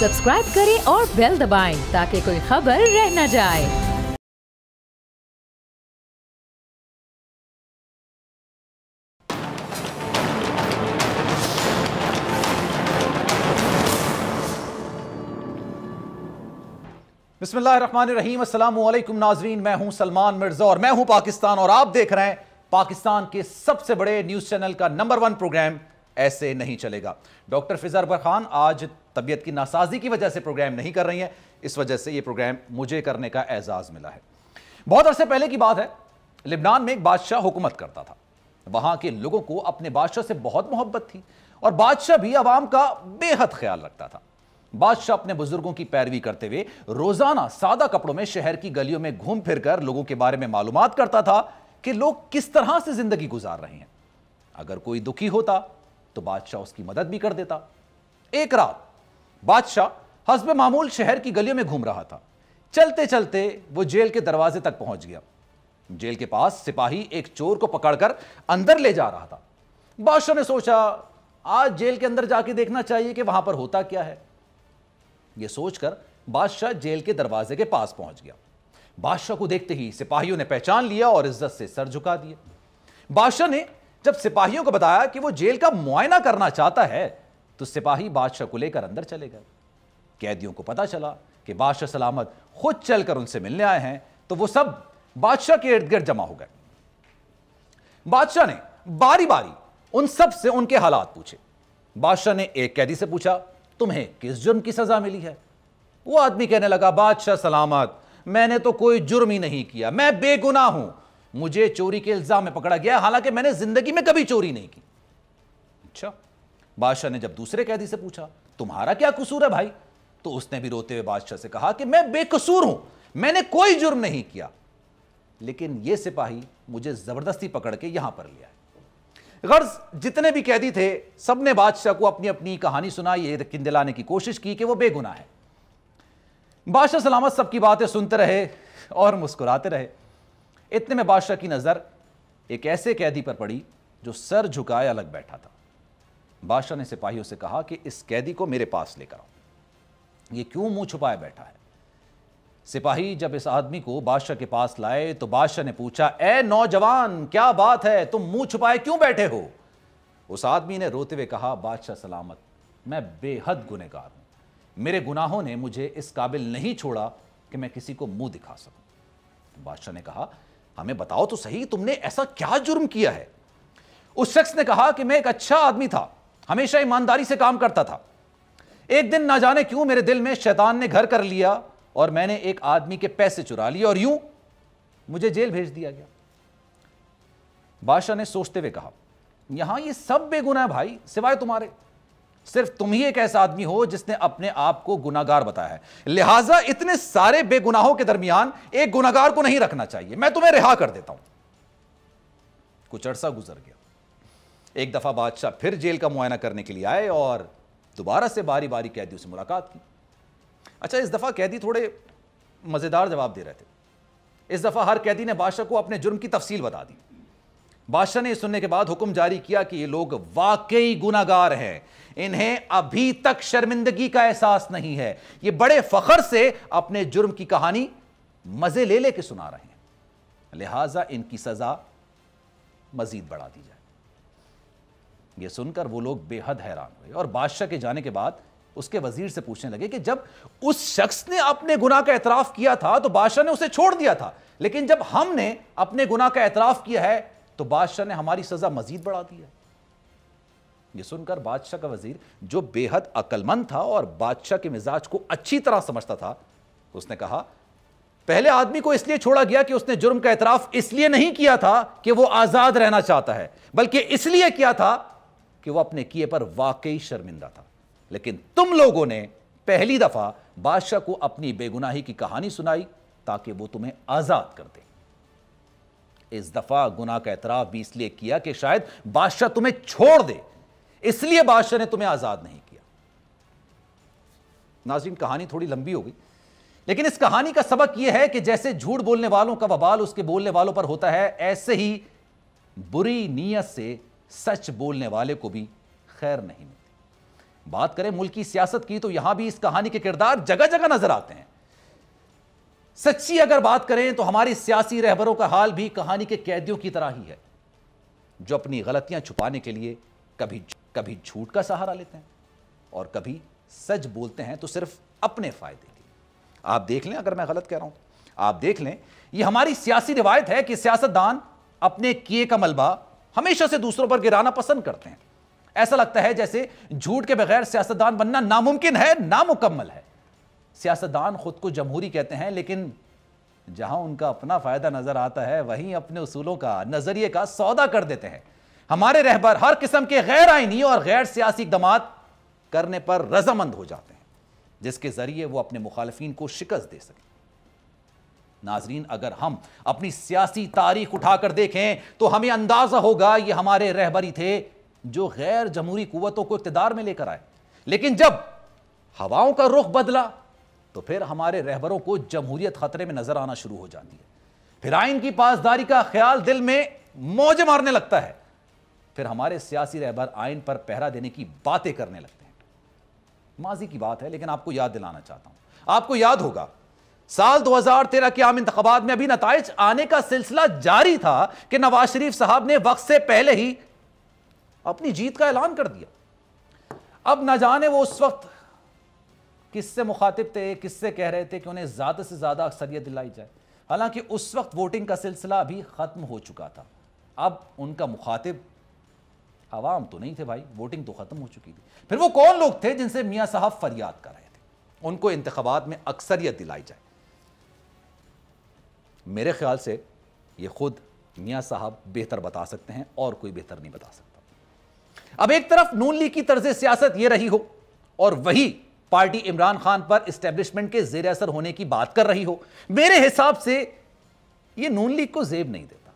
Subscribe करें और bell दबाएं ताकि कोई खबर रह न जाए। बिस्मिल्लाहिर्रहमानिर्रहीम। अस्सलामुअलैकुम नाजरीन, मैं हूं सलमान मिर्जा और मैं हूं पाकिस्तान और आप देख रहे हैं पाकिस्तान के सबसे बड़े न्यूज चैनल का नंबर 1 प्रोग्राम ऐसे नहीं चलेगा। डॉक्टर फिजा अकबर खान आज तबीयत की नासाजी की वजह से प्रोग्राम नहीं कर रही हैं, इस वजह से यह प्रोग्राम मुझे करने का एजाज मिला है। बहुत अरसे पहले की बात है, लिबनान में एक बादशाह हुकूमत करता था। वहां के लोगों को अपने बादशाह से बहुत मोहब्बत थी और बादशाह भी अवाम का बेहद ख्याल रखता था। बादशाह अपने बुजुर्गों की पैरवी करते हुए रोजाना सादा कपड़ों में शहर की गलियों में घूम फिरकर लोगों के बारे में मालूमात करता था कि लोग किस तरह से जिंदगी गुजार रहे हैं। अगर कोई दुखी होता तो बादशाह उसकी मदद भी कर देता। एक रात बादशाह हस्ब मामूल शहर की गलियों में घूम रहा था। चलते चलते वो जेल के दरवाजे तक पहुंच गया। जेल के पास सिपाही एक चोर को पकड़कर अंदर ले जा रहा था। बादशाह ने सोचा, आज जेल के अंदर जाके देखना चाहिए कि वहां पर होता क्या है। यह सोचकर बादशाह जेल के दरवाजे के पास पहुंच गया। बादशाह को देखते ही सिपाहियों ने पहचान लिया और इज्जत से सर झुका दिए। बादशाह ने जब सिपाहियों को बताया कि वो जेल का मुआयना करना चाहता है तो सिपाही बादशाह को लेकर अंदर चले गए। कैदियों को पता चला कि बादशाह सलामत खुद चलकर उनसे मिलने आए हैं तो वो सब बादशाह के इर्द गिर्द जमा हो गए। बादशाह ने बारी बारी उन सब से उनके हालात पूछे। बादशाह ने एक कैदी से पूछा, तुम्हें किस जुर्म की सजा मिली है? वो आदमी कहने लगा, बादशाह सलामत, मैंने तो कोई जुर्म ही नहीं किया, मैं बेगुनाह हूं, मुझे चोरी के इल्जाम में पकड़ा गया, हालांकि मैंने जिंदगी में कभी चोरी नहीं की। अच्छा। बादशाह ने जब दूसरे कैदी से पूछा, तुम्हारा क्या कसूर है भाई? तो उसने भी रोते हुए बादशाह से कहा कि मैं बेकसूर हूं, मैंने कोई जुर्म नहीं किया, लेकिन यह सिपाही मुझे जबरदस्ती पकड़ के यहां पर लिया है। गर्ज जितने भी कैदी थे सबने बादशाह को अपनी अपनी कहानी सुनाई, यकीन दिलाने की कोशिश की कि वो बेगुनाह है। बादशाह सलामत सबकी बातें सुनते रहे और मुस्कुराते रहे। इतने में बादशाह की नजर एक ऐसे कैदी पर पड़ी जो सर झुकाए अलग बैठा था। बादशाह ने सिपाहियों से कहा कि इस कैदी को मेरे पास लेकर आओ, ये क्यों मुंह छुपाए बैठा है? सिपाही जब इस आदमी को बादशाह के पास लाए तो बादशाह ने पूछा, ए नौजवान, क्या बात है, तुम मुंह छुपाए क्यों बैठे हो? उस आदमी ने रोते हुए कहा, बादशाह सलामत, मैं बेहद गुनहगार हूं, मेरे गुनाहों ने मुझे इस काबिल नहीं छोड़ा कि मैं किसी को मुंह दिखा सकूं। बादशाह ने कहा, हमें बताओ तो सही, तुमने ऐसा क्या जुर्म किया है? उस शख्स ने कहा कि मैं एक अच्छा आदमी था, हमेशा ईमानदारी से काम करता था। एक दिन ना जाने क्यों मेरे दिल में शैतान ने घर कर लिया और मैंने एक आदमी के पैसे चुरा लिए और यूं मुझे जेल भेज दिया गया। बादशाह ने सोचते हुए कहा, यहां ये सब बेगुनाह भाई, सिवाय तुम्हारे। सिर्फ तुम ही एक ऐसा आदमी हो जिसने अपने आप को गुनाहगार बताया है, लिहाजा इतने सारे बेगुनाहों के दरमियान एक गुनाहगार को नहीं रखना चाहिए, मैं तुम्हें रिहा कर देता हूं। कुछ अरसा गुजर गया। एक दफा बादशाह फिर जेल का मुआयना करने के लिए आए और दोबारा से बारी बारी कैदियों से मुलाकात की। अच्छा, इस दफा कैदी थोड़े मजेदार जवाब दे रहे थे। इस दफा हर कैदी ने बादशाह को अपने जुर्म की तफसील बता दी। बादशाह ने सुनने के बाद हुक्म जारी किया कि ये लोग वाकई गुनाहगार हैं, इन्हें अभी तक शर्मिंदगी का एहसास नहीं है, ये बड़े फख्र से अपने जुर्म की कहानी मजे ले लेके सुना रहे हैं, लिहाजा इनकी सजा मजीद बढ़ा दी जाए। यह सुनकर वो लोग बेहद हैरान हुए और बादशाह के जाने के बाद उसके वजीर से पूछने लगे कि जब उस शख्स ने अपने गुनाह का एतराफ किया था तो बादशाह ने उसे छोड़ दिया था, लेकिन जब हमने अपने गुनाह का एतराफ किया है तो बादशाह ने हमारी सजा मजीद बढ़ा दी है। यह सुनकर बादशाह का वजीर, जो बेहद अक्लमंद था और बादशाह के मिजाज को अच्छी तरह समझता था, उसने कहा, पहले आदमी को इसलिए छोड़ा गया कि उसने जुर्म का एतराफ इसलिए नहीं किया था कि वो आजाद रहना चाहता है, बल्कि इसलिए किया था कि वो अपने किए पर वाकई शर्मिंदा था। लेकिन तुम लोगों ने पहली दफा बादशाह को अपनी बेगुनाही की कहानी सुनाई ताकि वो तुम्हें आजाद कर दे। इस दफा गुनाह का एतराफ भी इसलिए किया कि शायद बादशाह तुम्हें छोड़ दे, इसलिए बादशाह ने तुम्हें आजाद नहीं किया। नाज़रीन, कहानी थोड़ी लंबी हो गई, लेकिन इस कहानी का सबक यह है कि जैसे झूठ बोलने वालों का वबाल उसके बोलने वालों पर होता है, ऐसे ही बुरी नीयत से सच बोलने वाले को भी खैर नहीं मिलती। बात करें मुल्क की सियासत की तो यहां भी इस कहानी के किरदार जगह जगह नजर आते हैं। सच्ची अगर बात करें तो हमारी सियासी रहबरों का हाल भी कहानी के कैदियों की तरह ही है, जो अपनी गलतियां छुपाने के लिए कभी झूठ का सहारा लेते हैं और कभी सच बोलते हैं तो सिर्फ अपने फायदे के लिए। आप देख लें, अगर मैं गलत कह रहा हूं आप देख लें, यह हमारी सियासी रिवायत है कि सियासतदान अपने किए का मलबा हमेशा से दूसरों पर गिराना पसंद करते हैं। ऐसा लगता है जैसे झूठ के बगैर सियासतदान बनना नामुमकिन है, नामुकम्मल है। सियासतदान खुद को जमहूरी कहते हैं, लेकिन जहां उनका अपना फायदा नजर आता है वहीं अपने उसूलों का, नजरिए का सौदा कर देते हैं। हमारे रहबर हर किस्म के गैर आईनी और गैर सियासी इक़दामात करने पर रजामंद हो जाते हैं, जिसके जरिए वो अपने मुखालिफिन को शिकस्त दे सकें। नाजरीन, अगर हम अपनी सियासी तारीख उठाकर देखें तो हमें अंदाजा होगा ये हमारे रहबरी थे जो गैर जमहूरी कुव्वतों को इक़्तिदार में लेकर आए, लेकिन जब हवाओं का रुख बदला तो फिर हमारे रहबरों को जमहूरियत खतरे में नजर आना शुरू हो जाती है। फिर आइन की पासदारी का ख्याल दिल में मौजे मारने लगता है। फिर हमारे सियासी रहबर आइन पर पहरा देने की बातें करने लगते हैं। माजी की बात है, लेकिन आपको याद दिलाना चाहता हूं। आपको याद होगा साल 2013 के आम इंतखाबात में अभी नताइज आने का सिलसिला जारी था कि नवाज शरीफ साहब ने वक्त से पहले ही अपनी जीत का ऐलान कर दिया। अब न जाने वो उस वक्त किससे मुखातिब थे, किससे कह रहे थे कि उन्हें ज्यादा से ज्यादा अक्सरियत दिलाई जाए। हालांकि उस वक्त वोटिंग का सिलसिला अभी खत्म हो चुका था। अब उनका मुखातिब आवाम तो नहीं थे भाई, वोटिंग तो खत्म हो चुकी थी। फिर वो कौन लोग थे जिनसे मियां साहब फरियाद कर रहे थे उनको इंतखाबात में अक्सरियत दिलाई जाए? मेरे ख्याल से ये खुद मियां साहब बेहतर बता सकते हैं और कोई बेहतर नहीं बता सकता। अब एक तरफ नून लीग की तर्ज सियासत ये रही हो और वही पार्टी इमरान खान पर एस्टेब्लिशमेंट के जेर असर होने की बात कर रही हो, मेरे हिसाब से यह नून लीग को जेब नहीं देता।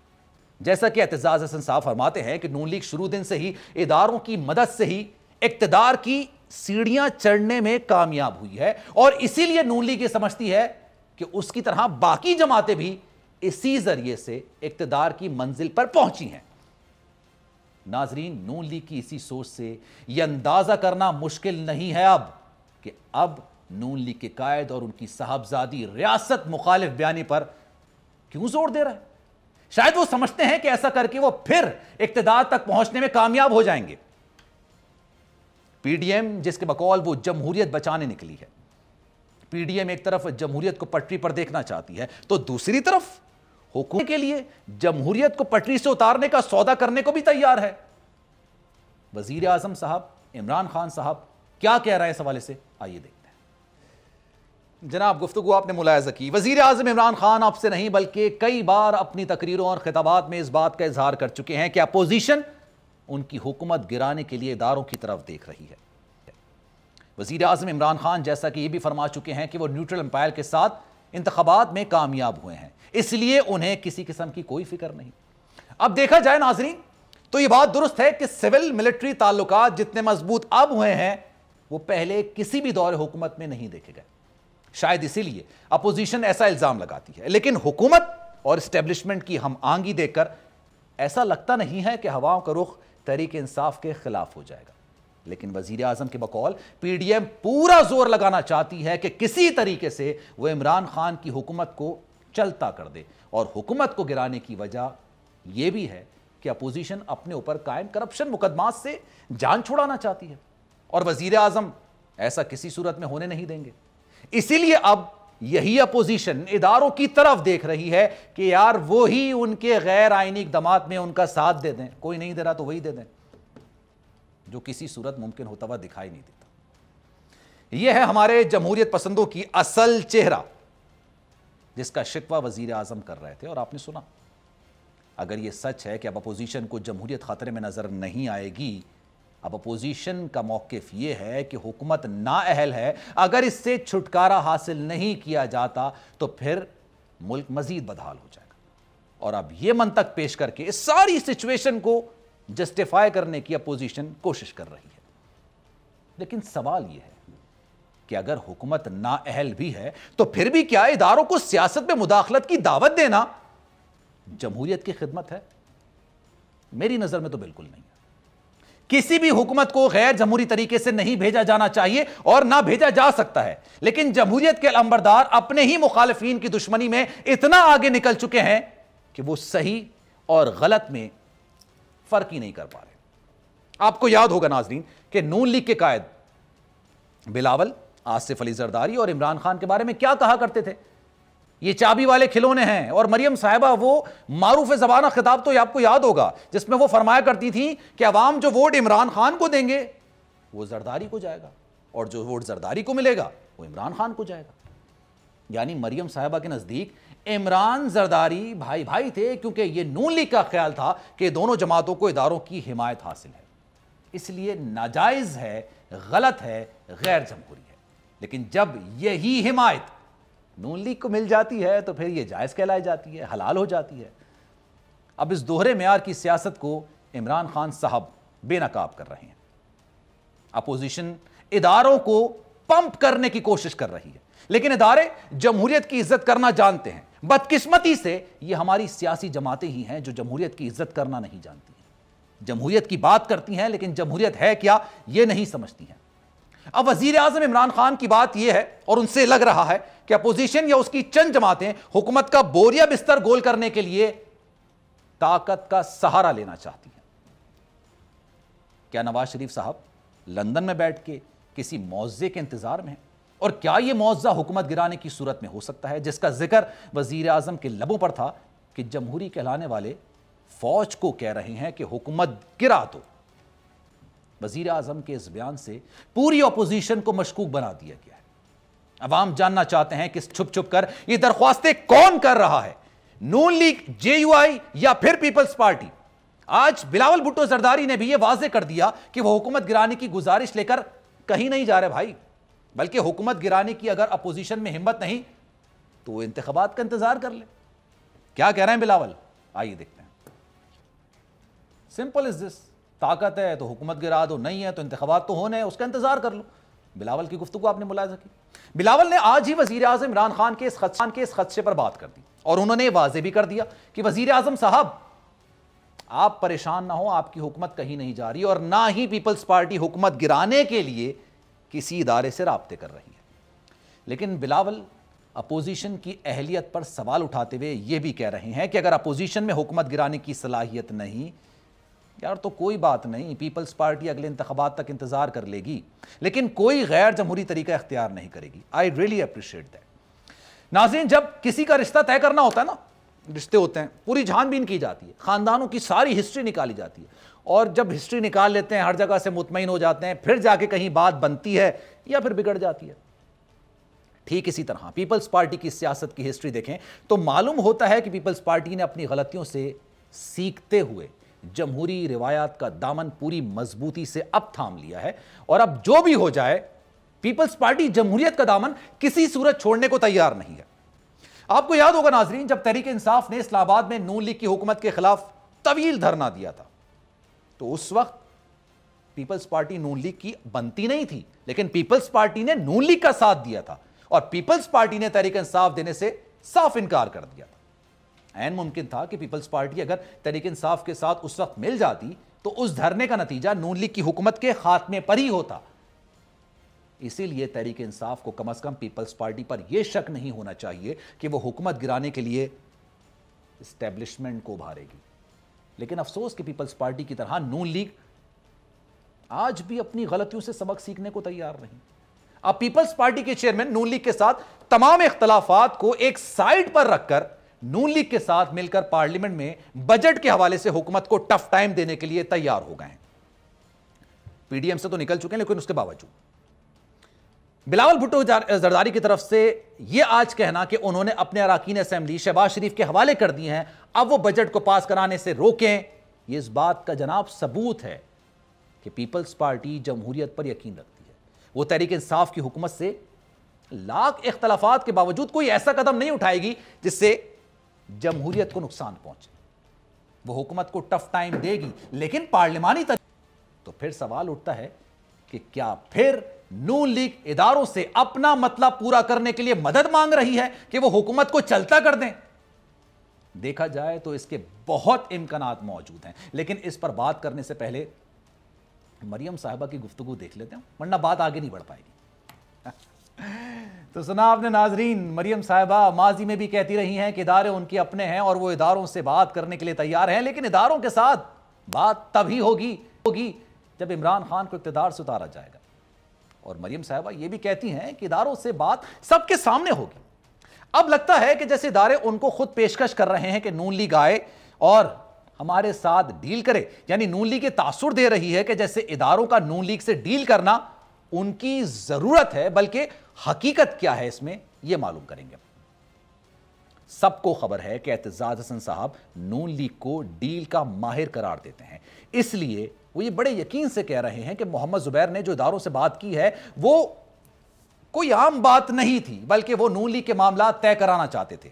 जैसा कि एतजाज हसन साहब फरमाते हैं कि नून लीग शुरू दिन से ही इदारों की मदद से ही इक्तदार की सीढ़ियां चढ़ने में कामयाब हुई है और इसीलिए नून लीग ये समझती है कि उसकी तरह बाकी जमातें भी इसी जरिए से इक्तदार की मंजिल पर पहुंची हैं। नाजरीन, नून लीग की इसी सोच से यह अंदाजा करना मुश्किल नहीं है अब कि अब नून लीग के कायद और उनकी साहबजादी रियासत मुखालिफ बयानी पर क्यों जोर दे रहा है। शायद वो समझते हैं कि ऐसा करके वो फिर इक्तदार तक पहुंचने में कामयाब हो जाएंगे। पीडीएम जिसके बकौल वो जमहूरियत बचाने निकली है, पीडीएम एक तरफ जमहूरियत को पटरी पर देखना चाहती है तो दूसरी तरफ हुकूमत के लिए जमहूरियत को पटरी से उतारने का सौदा करने को भी तैयार है। वजीर आजम साहब इमरान खान साहब क्या कह रहे हैं इस हवाले से, आइए देखते हैं। जनाब, गुफ्तगू आपने मुलायजा की। वजीर आजम इमरान खान आपसे नहीं बल्कि कई बार अपनी तकरीरों और खिताबात में इस बात का इजहार कर चुके हैं कि अपोजिशन उनकी हुकूमत गिराने के लिए इदारों की तरफ देख रही है। वजीर आजम इमरान खान जैसा कि यह भी फरमा चुके हैं कि वो न्यूट्रल अंपायर के साथ इंतखाबात में कामयाब हुए हैं, इसलिए उन्हें किसी किस्म की कोई फिक्र नहीं। अब देखा जाए नाजरीन तो यह बात दुरुस्त है कि सिविल मिलिट्री ताल्लुकात जितने मजबूत अब हुए हैं वो पहले किसी भी दौर हुकूमत में नहीं देखे गए। शायद इसीलिए अपोजिशन ऐसा इल्जाम लगाती है, लेकिन हुकूमत और एस्टेब्लिशमेंट की हम आंगी देखकर ऐसा लगता नहीं है कि हवाओं का रुख तहरीक इंसाफ के खिलाफ हो जाएगा। लेकिन वजीर आजम के बकौल पीडीएम पूरा जोर लगाना चाहती है कि किसी तरीके से वो इमरान खान की हुकूमत को चलता कर दे, और हुकूमत को गिराने की वजह यह भी है कि अपोजिशन अपने ऊपर कायम करप्शन मुकदमात से जान छुड़ाना चाहती है और वजीर आजम ऐसा किसी सूरत में होने नहीं देंगे। इसीलिए अब यही अपोजिशन इदारों की तरफ देख रही है कि यार वो ही उनके गैर आईनी इक़दामात में उनका साथ दे दें, कोई नहीं दे रहा तो वही दे दें, जो किसी सूरत मुमकिन होता हुआ दिखाई नहीं देता। यह है हमारे जमहूरियत पसंदों की असल चेहरा, जिसका शिकवा वजीर आजम कर रहे थे और आपने सुना। अगर यह सच है कि अब अपोजिशन को जमहूरियत खतरे में नजर नहीं आएगी, अब अपोजिशन का मौकिफ यह है कि हुकूमत नाअहल है, अगर इससे छुटकारा हासिल नहीं किया जाता तो फिर मुल्क मजीद बदहाल हो जाएगा। और अब यह मंतक पेश करके इस सारी सिचुएशन को जस्टिफाई करने की अपोजिशन कोशिश कर रही है। लेकिन सवाल यह है कि अगर हुकूमत नाअहल भी है तो फिर भी क्या इदारों को सियासत में मुदाखलत की दावत देना जमहूरियत की खिदमत है? मेरी नजर में तो बिल्कुल नहीं है। किसी भी हुकूमत को गैर जमहूरी तरीके से नहीं भेजा जाना चाहिए और ना भेजा जा सकता है, लेकिन जमहूरियत के अलंबरदार अपने ही मुखालिफिन की दुश्मनी में इतना आगे निकल चुके हैं कि वो सही और गलत में फर्क ही नहीं कर पा रहे। आपको याद होगा नाजरीन कि नून लीग के कायद बिलावल, आसिफ अली जरदारी और इमरान खान के बारे में क्या कहा करते थे, ये चाबी वाले खिलौने हैं। और मरियम साहिबा वो मारूफ ज़बाना खिताब तो आपको याद होगा जिसमें वो फरमाया करती थी कि अवाम जो वोट इमरान खान को देंगे वो जरदारी को जाएगा और जो वोट जरदारी को मिलेगा वो इमरान खान को जाएगा। यानी मरियम साहिबा के नजदीक इमरान जरदारी भाई भाई थे, क्योंकि ये नून लीग का ख्याल था कि दोनों जमातों को इदारों की हिमायत हासिल है, इसलिए नाजायज है, गलत है, गैर जमहूरी है। लेकिन जब यही हिमायत नून लीग को मिल जाती है तो फिर यह जायज कहलाई जाती है, हलाल हो जाती है। अब इस दोहरे मेयार की सियासत को इमरान खान साहब बेनकाब कर रहे हैं। अपोजिशन इदारों को पंप करने की कोशिश कर रही है, लेकिन इदारे जमहूरियत की इज्जत करना जानते हैं। बदकिस्मती से ये हमारी सियासी जमातें ही हैं जो जमहूरियत की इज्जत करना नहीं जानती हैं। जमहूरियत की बात करती हैं लेकिन जमहूरियत है क्या ये नहीं समझती हैं। अब वजीर आजम इमरान खान की बात यह है और उनसे लग रहा है कि अपोजिशन या उसकी चंद जमातें हुकूमत का बोरिया बिस्तर गोल करने के लिए ताकत का सहारा लेना चाहती हैं। क्या नवाज शरीफ साहब लंदन में बैठ के किसी मुआवजे के इंतजार में हैं? और क्या यह मुआवजा हुकूमत गिराने की सूरत में हो सकता है, जिसका जिक्र वजीर आजम के लबों पर था कि जमहूरी कहलाने वाले फौज को कह रहे हैं कि हुकूमत गिरा दो। वजीर आजम के इस बयान से पूरी अपोजिशन को मशकूक बना दिया गया है। अवाम जानना चाहते हैं कि छुप छुप कर ये दरख्वास्तें कौन कर रहा है, नून लीग, जेयूआई या फिर पीपल्स पार्टी। आज बिलावल भुट्टो जरदारी ने भी यह वाजे कर दिया कि वह हुकूमत गिराने की गुजारिश लेकर कहीं नहीं जा रहे भाई, बल्कि हुकूमत गिराने की अगर अपोजिशन में हिम्मत नहीं तो वो इंतखाबात का इंतजार कर ले। क्या कह रहे हैं बिलावल, आइए देखते हैं। सिंपल इज दिस, ताकत है तो हुकूमत गिरा दो, नहीं है तो इंतखाबात तो होने हैं, उसका इंतजार कर लो। बिलावल की गुफ्तगू आपने मुलाहिजा की। बिलावल ने आज ही वजीर आजम इमरान खान के इस खदशे पर बात कर दी और उन्होंने वाजे भी कर दिया कि वजीर आजम साहब आप परेशान ना हो, आपकी हुकूमत कहीं नहीं जा रही और ना ही पीपल्स पार्टी हुकूमत गिराने के लिए किसी इदारे से राब्ते कर रही है। लेकिन बिलावल अपोजिशन की अहलियत पर सवाल उठाते हुए यह भी कह रहे हैं कि अगर अपोजिशन में हुकूमत गिराने की सलाहियत नहीं यार तो कोई बात नहीं, पीपल्स पार्टी अगले इंतखाबात तक इंतजार कर लेगी, लेकिन कोई गैर जमहूरी तरीका इख्तियार नहीं करेगी। I really appreciate that. नाज़रीन, जब किसी का रिश्ता तय करना होता है ना, रिश्ते होते हैं, पूरी छानबीन की जाती है, खानदानों की सारी हिस्ट्री निकाली जाती है, और जब हिस्ट्री निकाल लेते हैं, हर जगह से मुतमईन हो जाते हैं, फिर जाके कहीं बात बनती है या फिर बिगड़ जाती है। ठीक इसी तरह पीपल्स पार्टी की सियासत की हिस्ट्री देखें तो मालूम होता है कि पीपल्स पार्टी ने अपनी गलतियों से सीखते हुए जमहूरी रिवायात का दामन पूरी मजबूती से अब थाम लिया है, और अब जो भी हो जाए पीपल्स पार्टी जमहूरियत का दामन किसी सूरत छोड़ने को तैयार नहीं है। आपको याद होगा नाजरीन, जब तहरीक इंसाफ ने इस्लामाबाद में नून लीग की हुकूमत के खिलाफ तवील धरना दिया था तो उस वक्त पीपल्स पार्टी नून लीग की बनती नहीं थी, लेकिन पीपल्स पार्टी ने नून लीग का साथ दिया था और पीपल्स पार्टी ने तहरीक इंसाफ देने से साफ इनकार कर दिया था। ऐन मुमकिन था कि पीपल्स पार्टी अगर तहरीक इंसाफ के साथ उस वक्त मिल जाती तो उस धरने का नतीजा नून लीग की हुकूमत के खात्मे पर ही होता। इसीलिए तहरीक इंसाफ को कम से कम पीपल्स पार्टी पर यह शक नहीं होना चाहिए कि वह हुकूमत गिराने के लिए एस्टेब्लिशमेंट को उभारेगी। लेकिन अफसोस कि पीपल्स पार्टी की तरह नून लीग आज भी अपनी गलतियों से सबक सीखने को तैयार नहीं। अब पीपल्स पार्टी के चेयरमैन नून लीग के साथ तमाम इख्तलाफात को एक साइड पर रखकर नून लीग के साथ मिलकर पार्लियामेंट में बजट के हवाले से हुकूमत को टफ टाइम देने के लिए तैयार हो गए हैं। पीडीएम से तो निकल चुके हैं, लेकिन उसके बावजूद बिलावल भुट्टो जरदारी की तरफ से यह आज कहना कि उन्होंने अपने अरकान असेंबली शहबाज शरीफ के हवाले कर दिए हैं, अब वो बजट को पास कराने से रोकें, यह इस बात का जनाब सबूत है कि पीपल्स पार्टी जमहूरियत पर यकीन रखती है। वो तहरीक इंसाफ की हुकूमत से लाख इख्तलाफात के बावजूद कोई ऐसा कदम नहीं उठाएगी जिससे जमहूरियत को नुकसान पहुंचे। वो हुकूमत को टफ टाइम देगी, लेकिन पार्लिमानी तो फिर सवाल उठता है कि क्या फिर नून लीग इदारों से अपना मतलब पूरा करने के लिए मदद मांग रही है कि वो हुकूमत को चलता कर दें? देखा जाए तो इसके बहुत इम्कानात मौजूद हैं, लेकिन इस पर बात करने से पहले मरियम साहिबा की गुफ्तगू देख लेते हैं, वरना बात आगे नहीं बढ़ पाएगी। तो सुना आपने नाजरीन, मरियम साहिबा माजी में भी कहती रही हैं कि इदारे उनके अपने हैं और वो इदारों से बात करने के लिए तैयार हैं, लेकिन इदारों के साथ बात तभी होगी जब इमरान खान को इक़्तिदार से उतारा जाएगा। और मरियम साहिबा ये भी कहती हैं कि इदारों से बात सबके सामने होगी। अब लगता है कि जैसे इदारे उनको खुद पेशकश कर रहे हैं कि नून लीग आए और हमारे साथ डील करे, यानी नून लीग के तासुर दे रही है कि जैसे इदारों का नून लीग से डील करना उनकी जरूरत है, बल्कि हकीकत क्या है इसमें यह मालूम करेंगे। सबको खबर है कि एतजाज हसन साहब नून लीग को डील का माहिर करार देते हैं, इसलिए वो ये बड़े यकीन से कह रहे हैं कि मोहम्मद जुबैर ने जो इदारों से बात की है वो कोई आम बात नहीं थी, बल्कि वो नून लीग के मामला तय कराना चाहते थे।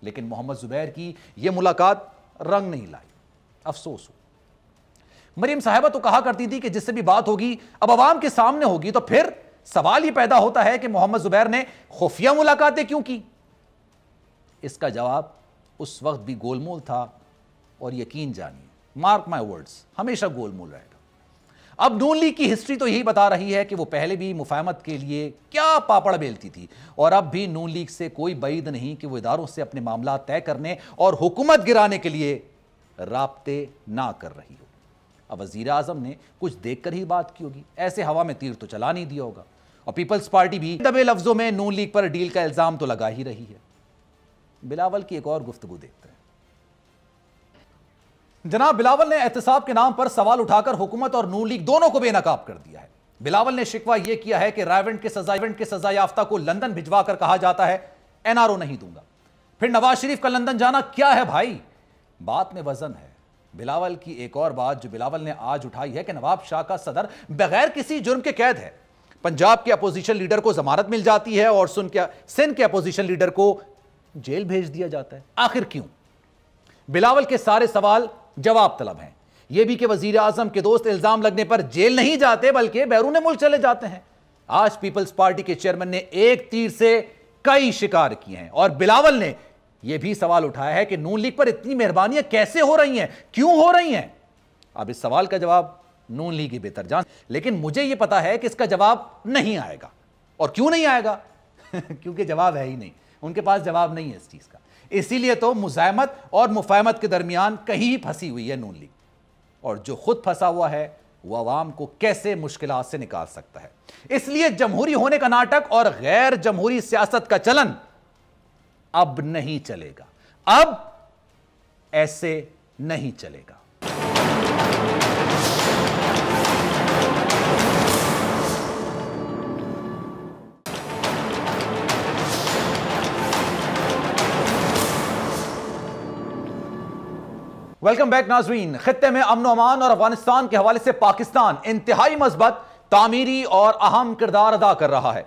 लेकिन मोहम्मद जुबैर की यह मुलाकात रंग नहीं लाई, अफसोस हो। मरियम साहिबा तो कहा करती थी कि जिससे भी बात होगी अब अवाम के सामने होगी, तो फिर सवाल ही पैदा होता है कि मोहम्मद जुबैर ने खुफिया मुलाकातें क्यों की। इसका जवाब उस वक्त भी गोलमोल था, और यकीन जानिए, मार्क माय वर्ड्स, हमेशा गोलमोल रहेगा। अब नून लीग की हिस्ट्री तो यही बता रही है कि वो पहले भी मुफाहमत के लिए क्या पापड़ बेलती थी, और अब भी नून लीग से कोई बैद नहीं कि वो इदारों से अपने मामला तय करने और हुकूमत गिराने के लिए राब्ते ना कर रही हो। अब वजीर आजम ने कुछ देखकर ही बात की होगी, ऐसे हवा में तीर तो चला नहीं दिया होगा। और पीपल्स पार्टी भी दबे लफ्जों में नून लीग पर डील का इल्जाम तो लगा ही रही है। बिलावल की एक और गुफ्तगू देखते हैं। जनाब बिलावल ने एहतसाब के नाम पर सवाल उठाकर हुकूमत और नून लीग दोनों को बेनकाब कर दिया है। बिलावल ने शिकवा यह किया है कि रायवेंट के सजा याफ्ता को लंदन भिजवा कर कहा जाता है एनआरओ नहीं दूंगा। फिर नवाज शरीफ का लंदन जाना क्या है भाई, बात में वजन है। बिलावल की एक और बात जो बिलावल ने आज उठाई है कि नवाब शाह का सदर बगैर किसी जुर्म के कैद है। पंजाब के अपोजिशन लीडर को जमानत मिल जाती है और सिंध के अपोजिशन लीडर को जेल भेज दिया जाता है। आखिर क्यों? बिलावल के सारे सवाल जवाब तलब हैं। यह भी कि वजीर आजम के दोस्त इल्जाम लगने पर जेल नहीं जाते बल्कि बैरून मुल्क चले जाते हैं। आज पीपल्स पार्टी के चेयरमैन ने एक तीर से कई शिकार किए हैं, और बिलावल ने यह भी सवाल उठाया है कि नून लीग पर इतनी मेहरबानियां कैसे हो रही हैं, क्यों हो रही हैं। अब इस सवाल का जवाब नून लीग ही बेहतर जान, लेकिन मुझे यह पता है कि इसका जवाब नहीं आएगा। और क्यों नहीं आएगा? क्योंकि जवाब है ही नहीं, उनके पास जवाब नहीं है इस चीज का। इसीलिए तो मुज़ाहमत और मुफाहमत के दरमियान कहीं फंसी हुई है नून लीग, और जो खुद फंसा हुआ है वो अवाम को कैसे मुश्किलात से निकाल सकता है। इसलिए जमहूरी होने का नाटक और गैर जमहूरी सियासत का चलन अब नहीं चलेगा, अब ऐसे नहीं चलेगा। वेलकम बैक नाज़रीन। खित्ते में अमन अमान और अफगानिस्तान के हवाले से पाकिस्तान इंतहाई मज़बूत तामीरी और अहम किरदार अदा कर रहा है।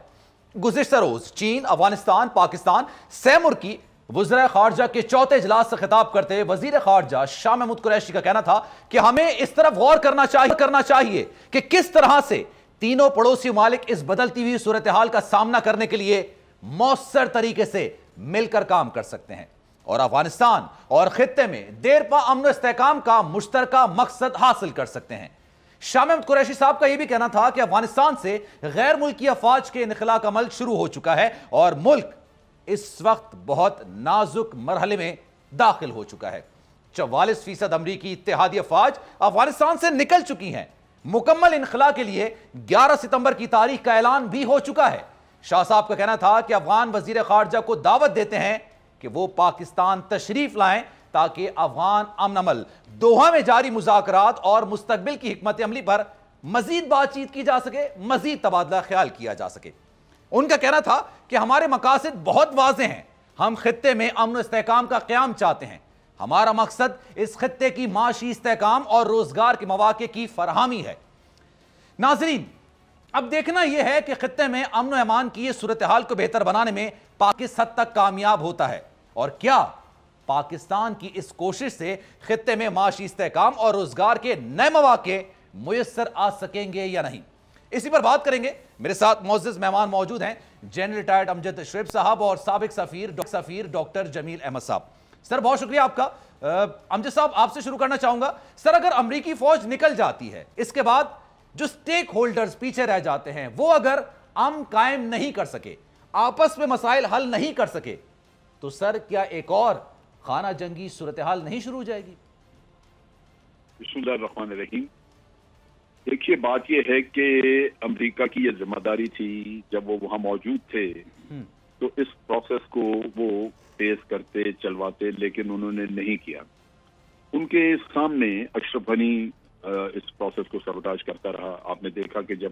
गुज़िश्ता रोज चीन, अफगानिस्तान, पाकिस्तान सैमुर की वज़ीर ख़ारजा के चौथे इजलास से खिताब करते हुए वज़ीर ख़ारजा शाह महमूद कुरैशी का कहना था कि हमें इस तरफ गौर करना चाहिए कि किस तरह से तीनों पड़ोसी ममालिक इस बदलती हुई सूरत हाल का सामना करने के लिए मौसर तरीके से मिलकर काम कर सकते हैं और अफगानिस्तान और खित्ते में देरपा अमन और इस्तेहकाम का मुश्तरका मकसद हासिल कर सकते हैं। शाह महमूद कुरैशी साहब का यह भी कहना था कि अफगानिस्तान से गैर मुल्की अफवाज के इनखला का अमल शुरू हो चुका है और मुल्क इस वक्त बहुत नाजुक मरहले में दाखिल हो चुका है। 44% अमरीकी इत्तेहादी अफवाज अफगानिस्तान से निकल चुकी हैं। मुकम्मल इनखला के लिए 11 सितंबर की तारीख का ऐलान भी हो चुका है। शाह साहब का कहना था कि अफगान वजीर खारजा को दावत देते हैं कि वो पाकिस्तान तशरीफ लाएं ताकि अफगान अमन अमल, दोहा में जारी मुज़ाकरात और मुस्तकबिल की हिकमत अमली पर मजीद बातचीत की जा सके, मजीद तबादला ख्याल किया जा सके। उनका कहना था कि हमारे मकासद बहुत वाज़ेह हैं, हम खित्ते में अमन और इस्तेहकाम का क़याम चाहते हैं। हमारा मकसद इस खित्ते की माशी इस्तेहकाम और रोजगार के मौके की फरहमी है। नाज़रीन, अब देखना यह है कि खित्ते में अमन और अमान की सूरत हाल को बेहतर बनाने में पाकिस्तान हद तक कामयाब होता है और क्या पाकिस्तान की इस कोशिश से खित्ते में माशी इस्तेहकाम और रोजगार के नए मौके मुयस्सर आ सकेंगे या नहीं। इसी पर बात करेंगे। मेरे साथ मोअज़्ज़िज़ मेहमान मौजूद हैं, जनरल रिटायर्ड अमजद शरीफ साहब और साबिक सफीर डॉक्टर जमील अहमद साहब। सर बहुत शुक्रिया आपका। अमजद साहब आपसे शुरू करना चाहूंगा। सर, अगर अमरीकी फौज निकल जाती है, इसके बाद جو سٹیک ہولڈرز پیچھے رہ جاتے ہیں وہ اگر امن قائم نہیں کر سکے, آپس میں مسائل حل نہیں کر سکے, تو سر کیا ایک اور خانہ جنگی صورتحال نہیں شروع ہو جائے گی؟ بسم اللہ الرحمن الرحیم. دیکھیے بات یہ ہے کہ امریکہ کی یہ ذمہ داری تھی جب وہ وہاں موجود تھے تو اس پروسیس کو وہ تیز کرتے چلواتے, لیکن انہوں نے نہیں کیا. ان کے سامنے اشرف غنی اس پروسیس کو سبوٹاج کرتا رہا. آپ نے دیکھا کہ جب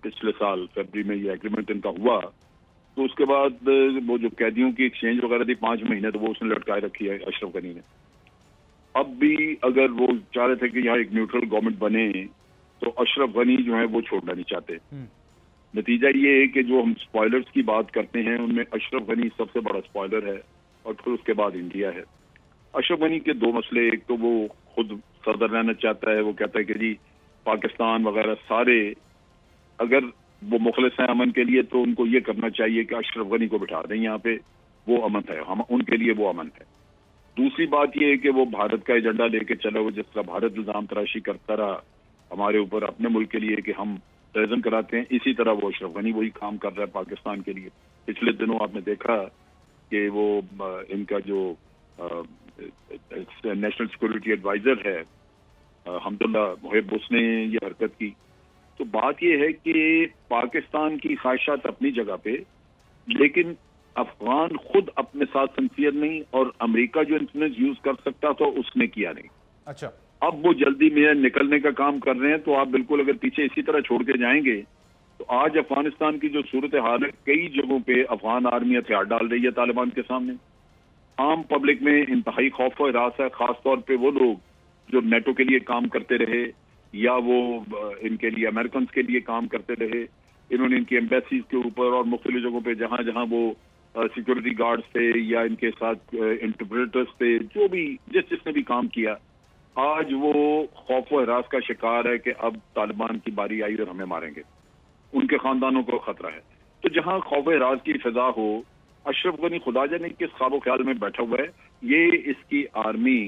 پچھلے سال فیبری میں یہ ایگریمنٹ ان کا ہوا تو اس کے بعد وہ جو قیدیوں کی ایکسچینج وغیرہ تھی 5 مہینے تو وہ اس نے لٹکائے رکھی ہے اشرف غنی نے. اب بھی اگر وہ چاہ رہے تھے کہ یہاں ایک نیوٹرل گورنمنٹ بنے تو اشرف غنی جو ہے وہ چھوڑنا نہیں چاہتے. نتیجہ یہ ہے کہ جو ہم سپوائلرز کی بات کرتے ہیں ان میں اشرف غنی سب سے بڑا سپوائلر ہے اور پھر اس کے بعد انڈیا ہے. اشرف غنی کے 2 مسئلے, ایک تو وہ خود صدر رہنا چاہتا ہے, وہ کہتا ہے کہ جی پاکستان وغیرہ سارے اگر وہ مخلص ہیں امن کے لیے تو ان کو یہ کرنا چاہیے کہ اشرف غنی کو بٹھا دیں یہاں پہ, وہ امن ہے, ہم ان کے لیے وہ امن ہے. دوسری بات یہ ہے کہ وہ بھارت کا ایجنڈا لے کے چلا, وہ جس طرح بھارت الزام تراشی کرتا رہا ہمارے اوپر اپنے ملک کے لیے کہ ہم ٹیررزم کراتے ہیں, اسی طرح وہ اشرف غنی وہی کام کر رہا ہے پاکستان کے لیے. پچھلے دنوں آپ نے دیکھا کہ وہ ان کا جو نیشنل سیکورٹی ایڈوائزر ہے حمداللہ محب, اس نے یہ حرکت کی. تو بات یہ ہے کہ پاکستان کی خواہشات اپنی جگہ پہ, لیکن افغان خود اپنے ساتھ سنسیئر نہیں, اور امریکہ جو انفلوئنس یوز کر سکتا تھا اس نے کیا نہیں. اچھا, اب وہ جلدی میں نکلنے کا کام کر رہے ہیں. تو آپ بالکل اگر پیچھے اسی طرح چھوڑ کے جائیں گے تو آج افغانستان کی جو صورتحال ہے, کئی جگہوں پہ افغان آرمی ہتھیار ڈال رہی ہے طالبان کے سامنے. عام پبلک میں انتہائی خوف و ہراس ہے, خاص طور پہ وہ لوگ جو نیٹو کے لیے کام کرتے رہے یا وہ ان کے لیے امریکنز کے لیے کام کرتے رہے. انہوں نے ان کی ایمبیسیز کے اوپر اور مختلف جگہوں پہ جہاں جہاں وہ سیکورٹی گارڈز تھے یا ان کے ساتھ انٹرپریٹرز تھے, جو بھی جس نے بھی کام کیا, آج وہ خوف و ہراس کا شکار ہے کہ اب طالبان کی باری آئی اور ہمیں ماریں گے. ان کے خاندانوں کو خطرہ ہے. تو جہاں خوف و ہراس کی فضا ہو, اشرف غنی خدا جانے کس خواب و خیال میں بیٹھا ہوا ہے. یہ اس کی آرمی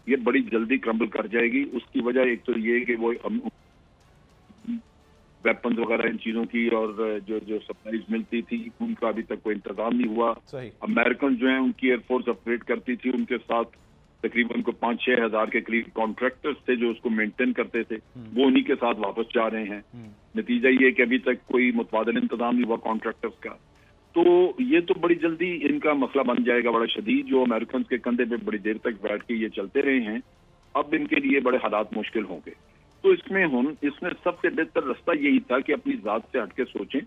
یہ بڑی جلدی کرمبل کر جائے گی. اس کی وجہ ایک تو یہ کہ وہ ویپنز وغیرہ ان چیزوں کی اور جو سپلائیز ملتی تھی ان کا ابھی تک کوئی انتظام نہیں ہوا. امریکن جو ہیں ان کی ایئر فورس آپریٹ کرتی تھی, ان کے ساتھ تقریباً کو 5-6 ہزار کے قریب کانٹریکٹرز تھے جو اس کو مینٹین کرتے تھے, وہ انہی کے ساتھ واپس جا رہے ہیں. نتیجہ یہ کہ ابھی تک کوئی متبادل انتظام نہیں ہوا کانٹریکٹرز کا. تو یہ تو بڑی جلدی ان کا مسئلہ بن جائے گا بڑا شدید. جو امریکنز کے کندھے پہ بڑی دیر تک بیٹھ کے یہ چلتے رہے ہیں, اب ان کے لیے بڑے حالات مشکل ہوں گے. تو اس میں سب سے بہتر راستہ یہی تھا کہ اپنی ذات سے ہٹ کے سوچیں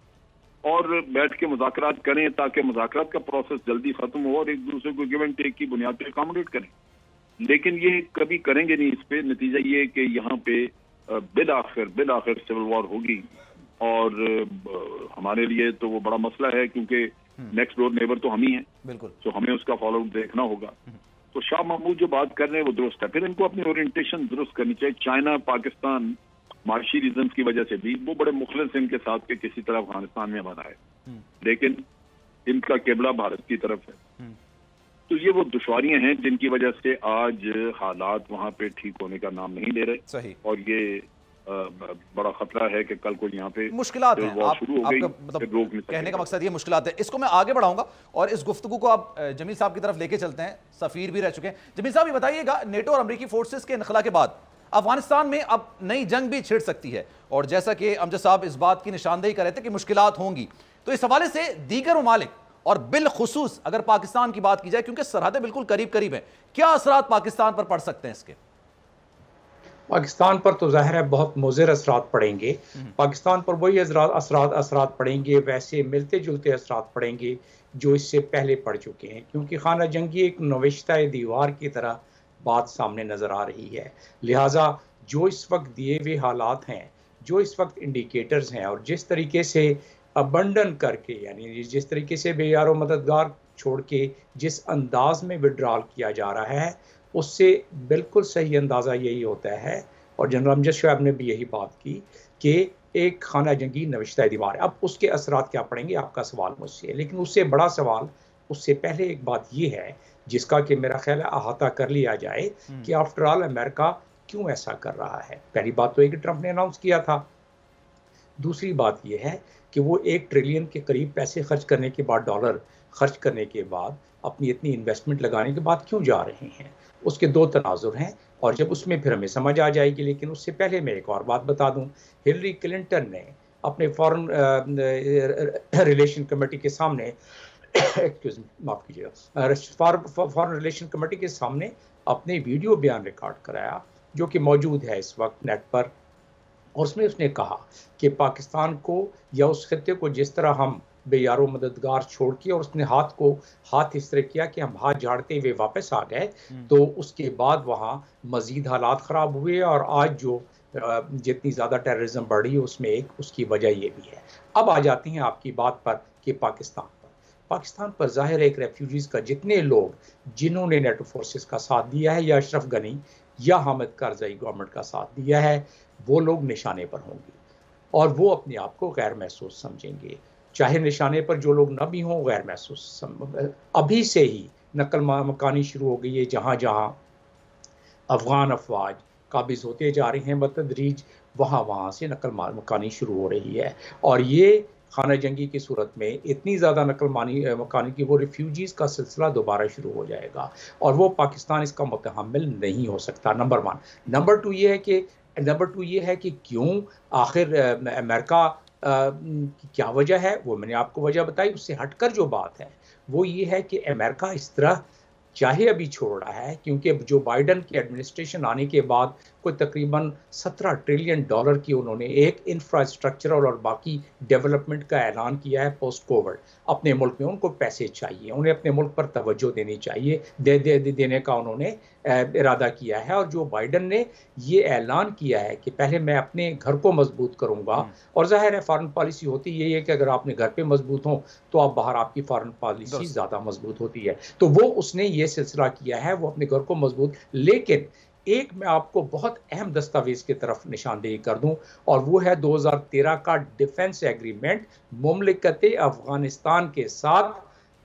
اور بیٹھ کے مذاکرات کریں تاکہ مذاکرات کا پروسیس جلدی ختم ہو اور ایک دوسرے کو گیو اینڈ ٹیک کی بنیاد پہ اکاموڈیٹ کریں. لیکن یہ کبھی کریں گے نہیں اس پہ. نتیجہ یہ کہ یہاں پہ بالآخر سول وار ہوگی, اور ہمارے لیے تو وہ بڑا مسئلہ ہے کیونکہ نیکسٹ ڈور نیبر تو ہم ہی ہیں. بالکل. تو ہمیں اس کا فالو اپ دیکھنا ہوگا. تو شاہ محمود جو بات کر رہے ہیں وہ درست ہے. پھر ان کو اپنی اورینٹیشن درست کرنی چاہیے. چائنا پاکستان معاشی ریزنز کی وجہ سے بھی وہ بڑے مخلص ان کے ساتھ کہ کسی طرح افغانستان میں بنا ہے, لیکن ان کا قبلہ بھارت کی طرف ہے. تو یہ وہ دشواریاں ہیں جن کی وجہ سے آج حالات وہاں پہ ٹھیک ہونے کا نام نہیں لے رہے. صحیح. اور یہ بڑا خطرہ ہے کہ کل کو یہاں پہ مشکلات ہیں. مطلب کہنے کا مقصد یہ مشکلات ہے. اس کو میں آگے بڑھاؤں گا اور اس گفتگو کو آپ جمیل صاحب کی طرف لے کے چلتے ہیں, سفیر بھی رہ چکے ہیں. جمیل صاحب یہ بتائیے گا, نیٹو اور امریکی فورسز کے انخلا کے بعد افغانستان میں اب نئی جنگ بھی چھڑ سکتی ہے, اور جیسا کہ امجد صاحب اس بات کی نشاندہی کر رہے تھے کہ مشکلات ہوں گی, تو اس حوالے سے دیگر ممالک اور بالخصوص اگر پاکستان کی بات کی جائے کیونکہ سرحدیں بالکل قریب ہیں, کیا اثرات پاکستان پر پڑ سکتے ہیں اس کے؟ پاکستان پر تو ظاہر ہے بہت مضر اثرات پڑیں گے. پاکستان پر وہی اثرات پڑیں گے, ویسے ملتے جلتے اثرات پڑیں گے جو اس سے پہلے پڑ چکے ہیں, کیونکہ خانہ جنگی ایک نوشتہ دیوار کی طرح بات سامنے نظر آ رہی ہے. لہٰذا جو اس وقت دیے ہوئے حالات ہیں, جو اس وقت انڈیکیٹرز ہیں, اور جس طریقے سے ابنڈن کر کے, یعنی جس طریقے سے بے یار و مددگار چھوڑ کے جس انداز میں وڈرال کیا جا رہا ہے, اس سے بالکل صحیح اندازہ یہی ہوتا ہے, اور جنرل امجد شعیب نے بھی یہی بات کی کہ ایک خانہ جنگی نوشتہ دیوار. اب اس کے اثرات کیا پڑیں گے, آپ کا سوال مجھ سے ہے, لیکن اس سے بڑا سوال, اس سے پہلے ایک بات یہ ہے جس کا کہ میرا خیال ہے احاطہ کر لیا جائے کہ آفٹر آل امریکہ کیوں ایسا کر رہا ہے. پہلی بات تو یہ کہ ٹرمپ نے اناؤنس کیا تھا دوسری بات یہ ہے کہ وہ 1 ٹریلین کے قریب پیسے خرچ کرنے کے بعد، ڈالر خرچ کرنے کے بعد، اپنی اتنی انویسٹمنٹ لگانے کے بعد کیوں جا رہے ہیں؟ اس کے 2 تناظر ہیں، اور جب اس میں پھر ہمیں سمجھ آ جائے گی. لیکن اس سے پہلے میں ایک اور بات بتا دوں. ہلری کلنٹن نے اپنے فارن ریلیشن کمیٹی کے سامنے معاف کیجیے فارن ریلیشن کمیٹی کے سامنے اپنے ویڈیو بیان ریکارڈ کرایا، جو کہ موجود ہے اس وقت نیٹ پر، اور اس نے کہا کہ پاکستان کو یا اس خطے کو جس طرح ہم بے یار و مددگار چھوڑ کے، اور اس نے ہاتھ اس طرح کیا کہ ہم ہاتھ جھاڑتے ہوئے واپس آ گئے، تو اس کے بعد وہاں مزید حالات خراب ہوئے، اور آج جو جتنی زیادہ ٹیررزم بڑھ رہی ہے اس میں اس کی وجہ یہ بھی ہے. اب آ جاتی ہیں آپ کی بات پر کہ پاکستان پر ظاہر ہے ایک ریفیوجیز کا جتنے لوگ جنہوں نے نیٹو فورسز کا ساتھ دیا ہے یا اشرف غنی یا حامد کارزائی گورنمنٹ کا ساتھ دیا ہے، وہ لوگ نشانے پر ہوں گے، اور وہ اپنے آپ کو غیر محسوس سمجھیں گے. چاہے نشانے پر جو لوگ نہ بھی ہوں، غیر محسوس ابھی سے ہی نقل مکانی شروع ہو گئی ہے. جہاں جہاں افغان افواج قابض ہوتے جا رہے ہیں بتدریج، وہاں سے نقل مکانی شروع ہو رہی ہے، اور یہ خانہ جنگی کی صورت میں اتنی زیادہ نقل مکانی کی وہ ریفیوجیز کا سلسلہ دوبارہ شروع ہو جائے گا، اور وہ پاکستان اس کا متحمل نہیں ہو سکتا. نمبر 1. نمبر 2 یہ ہے کہ کیوں آخر امریکہ کی کیا وجہ ہے، وہ میں نے آپ کو وجہ بتائی. اس سے ہٹ کر جو بات ہے وہ یہ ہے کہ امریکہ اس طرح چاہے ابھی چھوڑ رہا ہے، کیونکہ جو بائیڈن کی ایڈمنسٹریشن آنے کے بعد کوئی تقریباً $17 ٹریلین کی انہوں نے ایک انفراسٹرکچرل اور باقی ڈیولپمنٹ کا اعلان کیا ہے پوسٹ کووڈ اپنے ملک میں. ان کو پیسے چاہیے، انہیں اپنے ملک پر توجہ دینی چاہیے، دینے کا انہوں نے ارادہ کیا ہے. اور جو بائیڈن نے یہ اعلان کیا ہے کہ پہلے میں اپنے گھر کو مضبوط کروں گا، اور ظاہر ہے فارن پالیسی ہوتی یہی ہے کہ اگر آپ اپنے گھر پہ مضبوط ہوں تو آپ باہر آپ کی فارن پالیسی زیادہ مضبوط ہوتی ہے. تو وہ اس نے یہ سلسلہ کیا ہے، وہ اپنے گھر کو مضبوط. لیکن ایک میں آپ کو بہت اہم دستاویز کی طرف نشاندہی کر دوں، اور وہ ہے 2013 کا ڈیفنس ایگریمنٹ مملکت افغانستان کے ساتھ